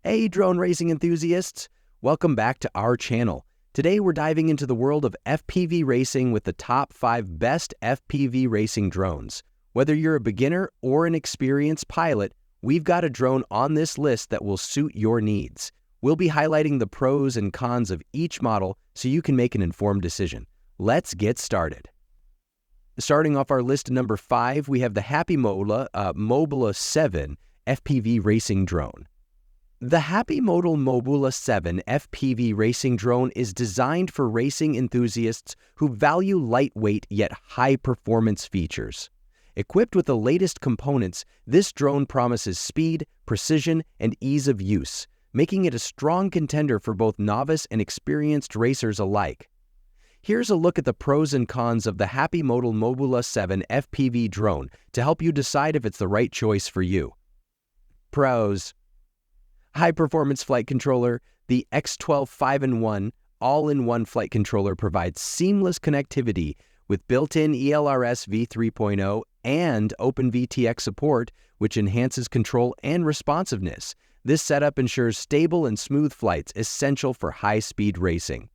Hey drone racing enthusiasts, welcome back to our channel. Today we're diving into the world of FPV racing with the top 5 best FPV racing drones. Whether you're a beginner or an experienced pilot, we've got a drone on this list that will suit your needs. We'll be highlighting the pros and cons of each model so you can make an informed decision. Let's get started. Starting off our list at number 5, we have the Happymodel Mobula 7 FPV racing drone. The Happymodel Mobula 7 FPV racing drone is designed for racing enthusiasts who value lightweight yet high-performance features. Equipped with the latest components, this drone promises speed, precision, and ease of use, making it a strong contender for both novice and experienced racers alike. Here's a look at the pros and cons of the Happymodel Mobula 7 FPV drone to help you decide if it's the right choice for you. Pros: high-performance flight controller. The X12 5-in-1 all-in-one flight controller provides seamless connectivity with built-in ELRS v3.0 and OpenVTX support, which enhances control and responsiveness. This setup ensures stable and smooth flights essential for high-speed racing.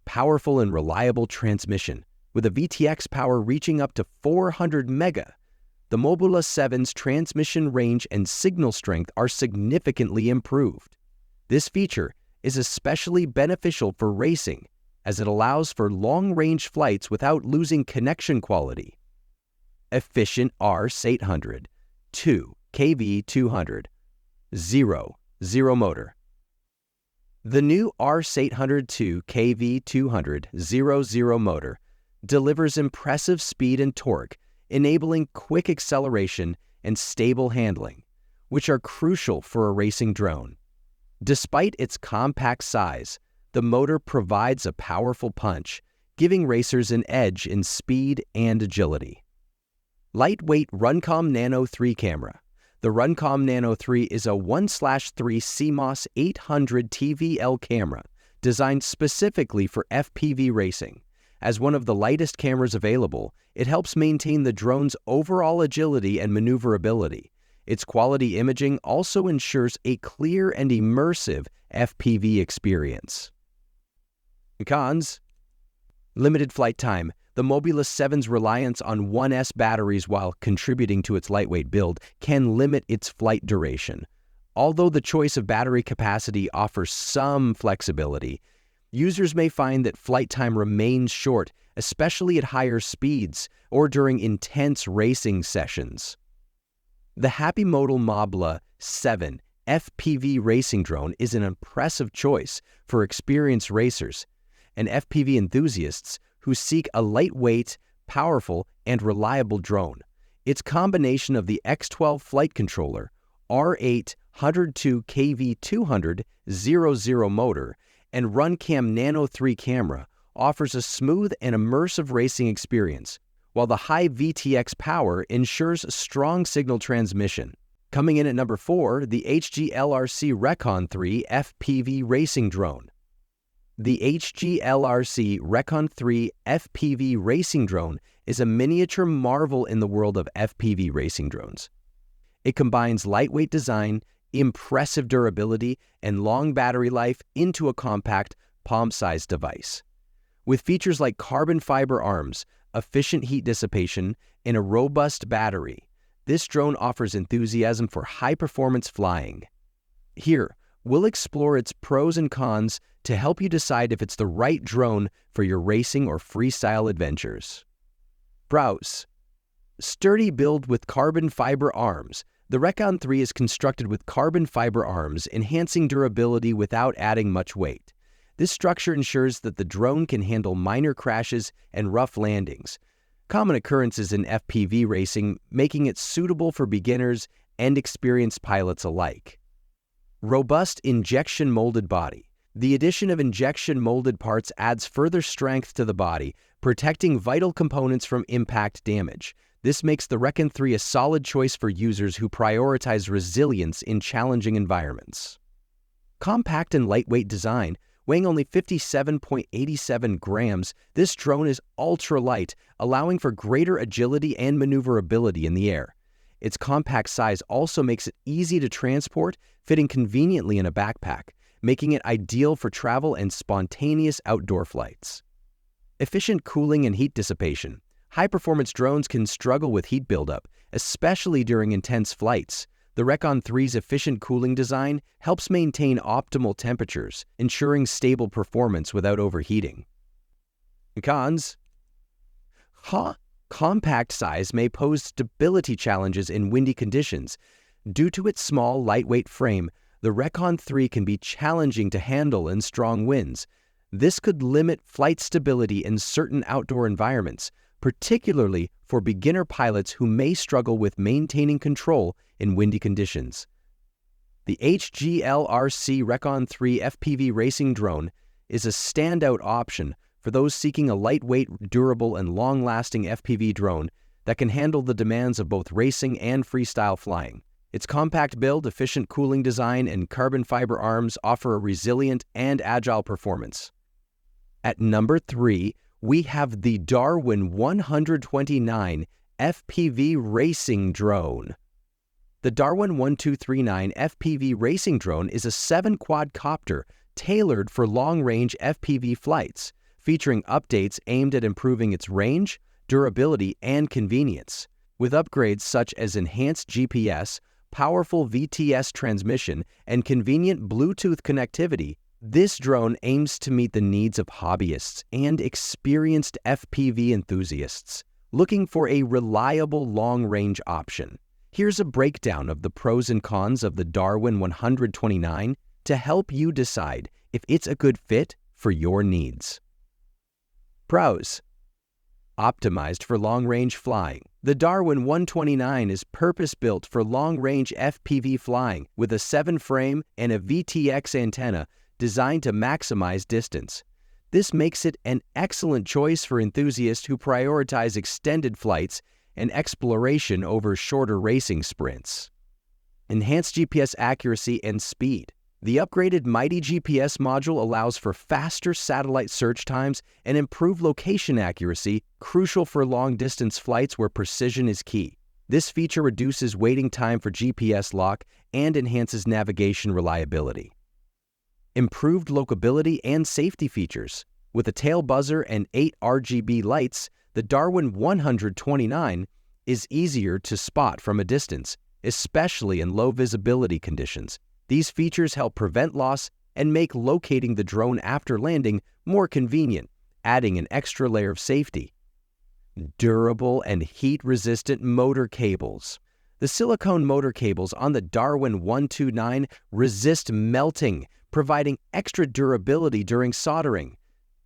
Powerful and reliable transmission. With a VTX power reaching up to 400 mega, the Mobula 7's transmission range and signal strength are significantly improved. This feature is especially beneficial for racing, as it allows for long-range flights without losing connection quality. Efficient RS800, 2 kV200, 0 motor. The new RS800 2 kV200 0 motor delivers impressive speed and torque, enabling quick acceleration and stable handling, which are crucial for a racing drone. Despite its compact size, the motor provides a powerful punch, giving racers an edge in speed and agility. Lightweight Runcom Nano 3 camera. The Runcom Nano 3 is a 1/3 CMOS 800 TVL camera designed specifically for FPV racing. As one of the lightest cameras available, it helps maintain the drone's overall agility and maneuverability. Its quality imaging also ensures a clear and immersive FPV experience. Cons: limited flight time. The Mobula 7's reliance on 1S batteries while contributing to its lightweight build can limit its flight duration. Although the choice of battery capacity offers some flexibility, users may find that flight time remains short, especially at higher speeds or during intense racing sessions. The Happymodel Mobula 7 FPV racing drone is an impressive choice for experienced racers and FPV enthusiasts who seek a lightweight, powerful, and reliable drone. Its combination of the X12 flight controller, R8 102 kV200 0 motor, and Runcam Nano 3 camera offers a smooth and immersive racing experience, while the high VTX power ensures strong signal transmission. Coming in at number 4, the Hglrc Rekon 3 FPV racing drone. The Hglrc Rekon 3 FPV racing drone is a miniature marvel in the world of FPV racing drones. It combines lightweight design, impressive durability, and long battery life into a compact, palm-sized device. With features like carbon fiber arms, efficient heat dissipation, and a robust battery, this drone offers enthusiasm for high-performance flying. Here, we'll explore its pros and cons to help you decide if it's the right drone for your racing or freestyle adventures. Pros: sturdy build with carbon fiber arms. The Rekon 3 is constructed with carbon fiber arms, enhancing durability without adding much weight. This structure ensures that the drone can handle minor crashes and rough landings, common occurrences in FPV racing, making it suitable for beginners and experienced pilots alike. Robust injection molded body. The addition of injection molded parts adds further strength to the body, protecting vital components from impact damage. This makes the Rekon 3 a solid choice for users who prioritize resilience in challenging environments. Compact and lightweight design. Weighing only 57.87 grams, this drone is ultra-light, allowing for greater agility and maneuverability in the air. Its compact size also makes it easy to transport, fitting conveniently in a backpack, making it ideal for travel and spontaneous outdoor flights. Efficient cooling and heat dissipation. High-performance drones can struggle with heat buildup, especially during intense flights. The Rekon 3's efficient cooling design helps maintain optimal temperatures, ensuring stable performance without overheating. Cons. Compact size may pose stability challenges in windy conditions. Due to its small, lightweight frame, the Rekon 3 can be challenging to handle in strong winds. This could limit flight stability in certain outdoor environments, particularly for beginner pilots who may struggle with maintaining control in windy conditions. The Hglrc Rekon 3 FPV racing drone is a standout option for those seeking a lightweight, durable, and long-lasting FPV drone that can handle the demands of both racing and freestyle flying. Its compact build, efficient cooling design, and carbon fiber arms offer a resilient and agile performance. At number 3, we have the Darwin 129 FPV racing drone. The Darwin 1239 FPV racing drone is a 7-quadcopter tailored for long-range FPV flights, featuring updates aimed at improving its range, durability, and convenience. With upgrades such as enhanced GPS, powerful VTS transmission, and convenient Bluetooth connectivity, this drone aims to meet the needs of hobbyists and experienced FPV enthusiasts looking for a reliable long-range option. Here's a breakdown of the pros and cons of the Darwin 129 to help you decide if it's a good fit for your needs. Pros. Optimized for long-range flying. The Darwin 129 is purpose-built for long-range FPV flying with a 7-frame and a VTX antenna designed to maximize distance. This makes it an excellent choice for enthusiasts who prioritize extended flights and exploration over shorter racing sprints. Enhanced GPS accuracy and speed. The upgraded Mighty GPS module allows for faster satellite search times and improved location accuracy, crucial for long-distance flights where precision is key. This feature reduces waiting time for GPS lock and enhances navigation reliability. Improved locability and safety features. With a tail buzzer and 8 RGB lights, the Darwin 129 is easier to spot from a distance, especially in low visibility conditions. These features help prevent loss and make locating the drone after landing more convenient, adding an extra layer of safety. Durable and heat-resistant motor cables. The silicone motor cables on the Darwin 129 resist melting, providing extra durability during soldering.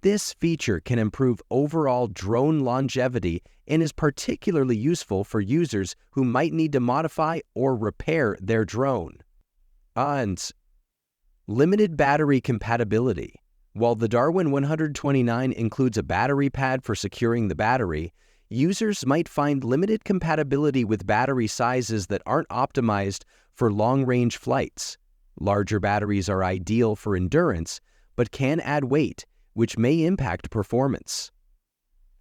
This feature can improve overall drone longevity and is particularly useful for users who might need to modify or repair their drone. Cons. Limited battery compatibility. While the Darwin 129 includes a battery pad for securing the battery, users might find limited compatibility with battery sizes that aren't optimized for long-range flights. Larger batteries are ideal for endurance, but can add weight, which may impact performance.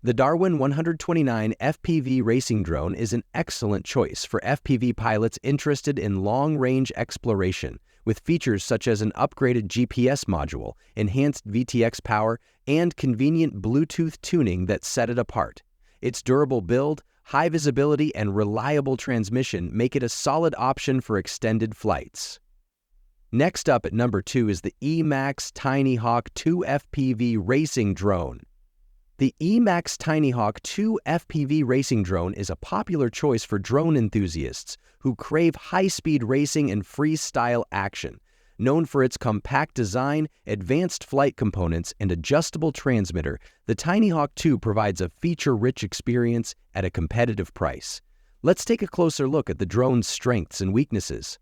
The Darwin 129 FPV racing drone is an excellent choice for FPV pilots interested in long-range exploration, with features such as an upgraded GPS module, enhanced VTX power, and convenient Bluetooth tuning that set it apart. Its durable build, high visibility, and reliable transmission make it a solid option for extended flights. Next up at number 2 is the Emax Tinyhawk 2 FPV racing drone. The Emax Tinyhawk 2 FPV racing drone is a popular choice for drone enthusiasts who crave high-speed racing and freestyle action. Known for its compact design, advanced flight components, and adjustable transmitter, the Tinyhawk 2 provides a feature-rich experience at a competitive price. Let's take a closer look at the drone's strengths and weaknesses.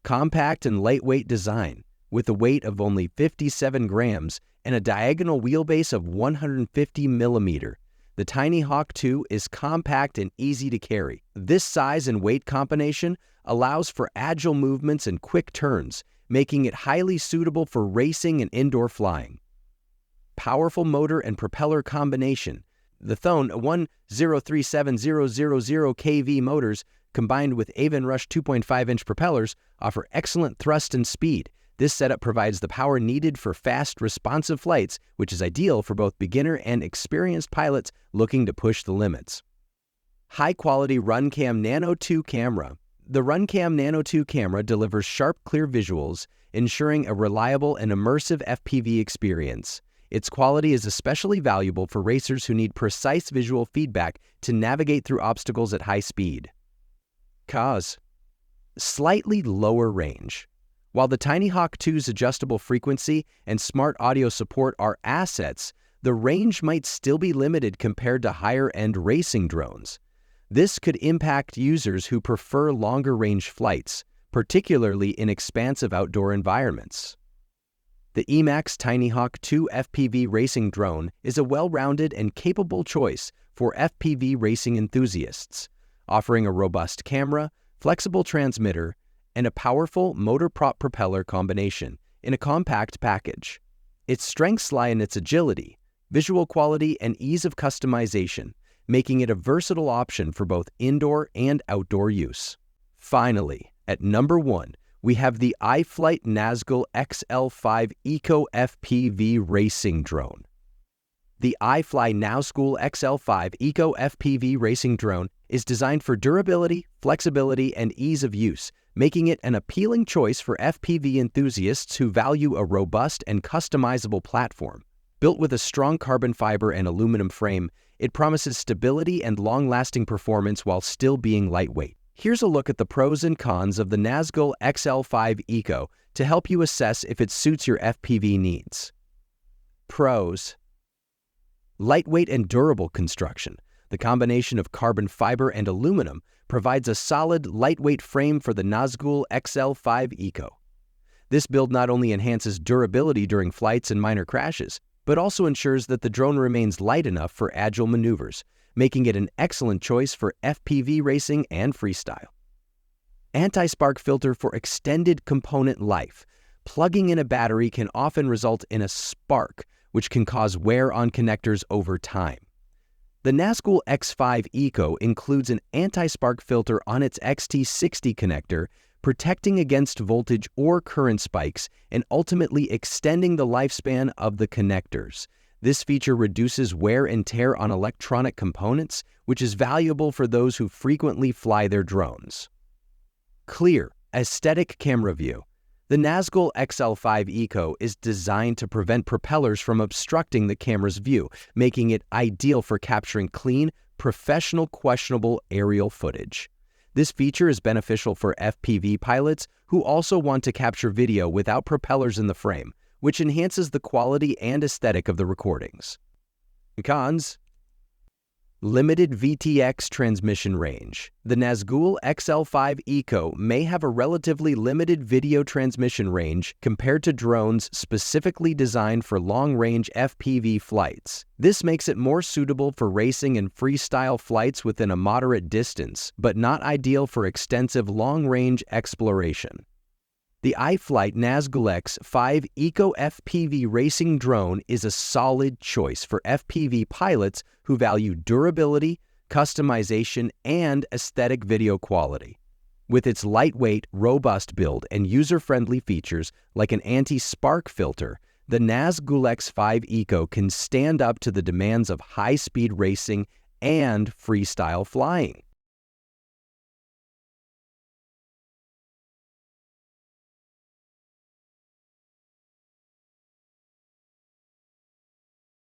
Compact and lightweight design. With a weight of only 57 grams and a diagonal wheelbase of 150 millimeter, the Tinyhawk 2 is compact and easy to carry. This size and weight combination allows for agile movements and quick turns, making it highly suitable for racing and indoor flying. Powerful motor and propeller combination. The Thone 1037000 kV motors combined with Rush 2.5-inch propellers offer excellent thrust and speed. This setup provides the power needed for fast, responsive flights, which is ideal for both beginner and experienced pilots looking to push the limits. High-quality RunCam Nano 2 camera. The RunCam Nano 2 camera delivers sharp, clear visuals, ensuring a reliable and immersive FPV experience. Its quality is especially valuable for racers who need precise visual feedback to navigate through obstacles at high speed. Cause: slightly lower range. While the Tinyhawk 2's adjustable frequency and smart audio support are assets, the range might still be limited compared to higher-end racing drones. This could impact users who prefer longer-range flights, particularly in expansive outdoor environments. The Emax Tinyhawk 2 FPV racing drone is a well-rounded and capable choice for FPV racing enthusiasts, offering a robust camera, flexible transmitter, and a powerful motor-prop propeller combination in a compact package. Its strengths lie in its agility, visual quality, and ease of customization, making it a versatile option for both indoor and outdoor use. Finally, at number 1, we have the IFlight Nazgul XL5 Eco FPV racing drone. The IFlight Nazgul XL5 Eco FPV racing drone is designed for durability, flexibility, and ease of use, making it an appealing choice for FPV enthusiasts who value a robust and customizable platform. Built with a strong carbon fiber and aluminum frame, it promises stability and long-lasting performance while still being lightweight. Here's a look at the pros and cons of the Nazgul XL5 Eco to help you assess if it suits your FPV needs. Pros: lightweight and durable construction. The combination of carbon fiber and aluminum provides a solid, lightweight frame for the Nazgul XL5 Eco. This build not only enhances durability during flights and minor crashes, but also ensures that the drone remains light enough for agile maneuvers, making it an excellent choice for FPV racing and freestyle. Anti-spark filter for extended component life. Plugging in a battery can often result in a spark, which can cause wear on connectors over time. The Nazgul X5 Eco includes an anti-spark filter on its XT60 connector, protecting against voltage or current spikes and ultimately extending the lifespan of the connectors. This feature reduces wear and tear on electronic components, which is valuable for those who frequently fly their drones. Clear, aesthetic camera view. The Nazgul XL5 Eco is designed to prevent propellers from obstructing the camera's view, making it ideal for capturing clean, professional, questionable aerial footage. This feature is beneficial for FPV pilots who also want to capture video without propellers in the frame, which enhances the quality and aesthetic of the recordings. Cons: limited VTX transmission range. The Nazgul XL5 Eco may have a relatively limited video transmission range compared to drones specifically designed for long-range FPV flights. This makes it more suitable for racing and freestyle flights within a moderate distance, but not ideal for extensive long-range exploration. The IFlight Nazgul XL5 Eco FPV racing drone is a solid choice for FPV pilots who value durability, customization, and aesthetic video quality. With its lightweight, robust build and user-friendly features like an anti-spark filter, the Nazgul XL5 Eco can stand up to the demands of high-speed racing and freestyle flying.